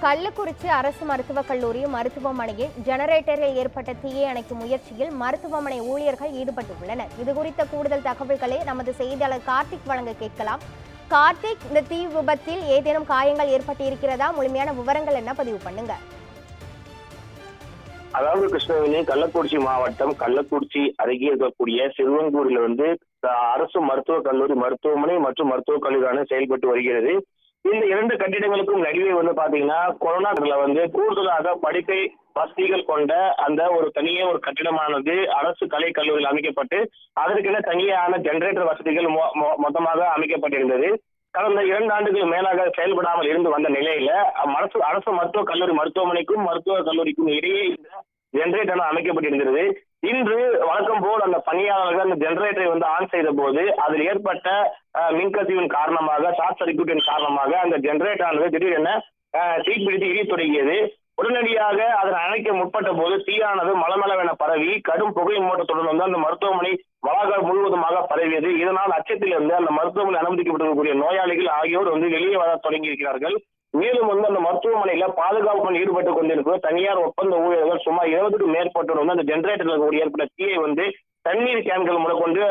கள்ளக்குறிச்சி அரசு மருத்துவக் கல்லூரி மருத்துவமனையில் ஜெனரேட்டரில் ஏற்பட்ட தீயை அணைக்கும் முயற்சியில் மருத்துவமனை ஊழியர்கள் ஈடுபட்டுள்ளனர். இதுகுறித்த கூடுதல் தகவல்களை நமது செய்தியாளர் கார்த்திக் வழங்க கேட்கலாம். கார்த்திக், இந்த தீ விபத்தில் ஏதேனும் காயங்கள் ஏற்பட்டிருக்கிறதா? முழுமையான விவரங்கள் என்ன பதிவு பண்ணுங்க. அதாவது கிருஷ்ணவேணி, கள்ளக்குறிச்சி மாவட்டம் கள்ளக்குறிச்சி அருகே இருக்கக்கூடிய சிறுவங்கூரில் அரசு மருத்துவக் கல்லூரி மருத்துவமனை மற்றும் மருத்துவக் கல்லூரியான செயல்பட்டு வருகிறது. இந்த இரண்டு கட்டிடங்களுக்கும் நடுவே பாத்தீங்கன்னா கொரோனா கூடுதலாக படுக்கை வசதிகள் கொண்ட அந்த ஒரு தனியே ஒரு கட்டிடமானது அரசு கலை கல்லூரியில் அமைக்கப்பட்டு அதற்கென தனியான ஜெனரேட்டர் வசதிகள் மொத்தமாக அமைக்கப்பட்டிருந்தது. கடந்த 2 ஆண்டுகள் மேலாக செயல்படாமல் இருந்து வந்த நிலையில அரசு மருத்துவக் கல்லூரி மருத்துவமனைக்கும் மருத்துவக் கல்லூரிக்கும் இடையே இந்த ஜெனரேட்டர் அமைக்கப்பட்டிருந்தது. இன்று வழக்கம் போல் அந்த பணியாளர்கள் அந்த ஜெனரேட்டரை ஆன் செய்த போது அதில் ஏற்பட்ட மின்கசிவின் காரணமாக, ஷார்ட் சர்க்யூட்டின் காரணமாக அந்த ஜெனரேட்டர் ஆனது திடீரென தீப்பிடித்து எரிய தொடங்கியது. உடனடியாக அதனை அணைக்க முற்பட்ட போது தீயானது மலமளவென பரவி கடும் புகை மூட்டத்துடன் அந்த மருத்துவமனை வளாகம் முழுவதுமாக பரவியது. இதனால் அச்சத்திலிருந்து அந்த மருத்துவமனை அனுமதிக்கப்பட்டிருக்கக்கூடிய நோயாளிகள் ஆகியோர் வெளியே வர தொடங்கி இருக்கிறார்கள். மேலும் அந்த மருத்துவமனையில பாதுகாப்பு பணி ஈடுபட்டுக் கொண்டிருக்கிற தனியார் ஒப்பந்த ஊழியர்கள் சுமார் 20க்கும் மேற்பட்டோர் அந்த ஜெனரேட்டர்கள் ஏற்பட்ட தீயை தண்ணீர் கேன்கள் முதற்கொண்டு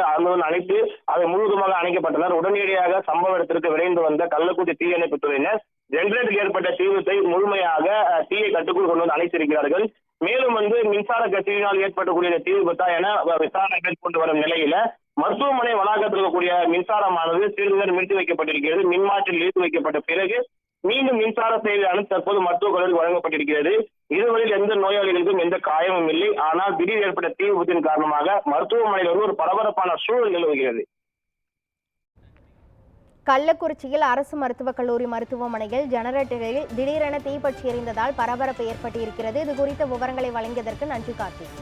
அணைத்து அதை முழுவதுமாக அணைக்கப்பட்டனர். உடனடியாக சம்பவ இடத்திற்கு விரைந்து வந்த கள்ளக்குறிச்சி தீயணைப்புத் துறையினர் ஜெனரேட்டர் ஏற்பட்ட தீவிரத்தை முழுமையாக தீயை கட்டுக்குள் கொண்டு அணைத்திருக்கிறார்கள். மேலும் மின்சார கசிவினால் ஏற்படக்கூடிய தீ விபத்தா என விசாரணை மேற்கொண்டு வரும் நிலையில மருத்துவமனை வளாகத்தில் இருக்கக்கூடிய மின்சாரமானது சிறிது நேரம் நிறுத்தி வைக்கப்பட்டிருக்கிறது. மின்மாற்றில் இழுத்து வைக்கப்பட்ட பிறகு மீண்டும் மின்சார சேவையானது தற்போது மருத்துவக் கல்லூரிக்கு வழங்கப்பட்டிருக்கிறது. இதுவரையில் எந்த நோயாளிகளுக்கும் எந்த காயமும் இல்லை. ஆனால் திடீர் ஏற்பட்ட தீ விபத்தின் காரணமாக மருத்துவமனையில் ஒரு பரபரப்பான சூழல் நிலவுகிறது. கள்ளக்குறிச்சியில் அரசு மருத்துவக் கல்லூரி மருத்துவமனையில் ஜெனரேட்டரில் திடீரென தீப்பற்றி எரிந்ததால் பரபரப்பு ஏற்பட்டிருக்கிறது. இது குறித்த விவரங்களை வழங்கியதற்கு நன்றி கார்த்திக்.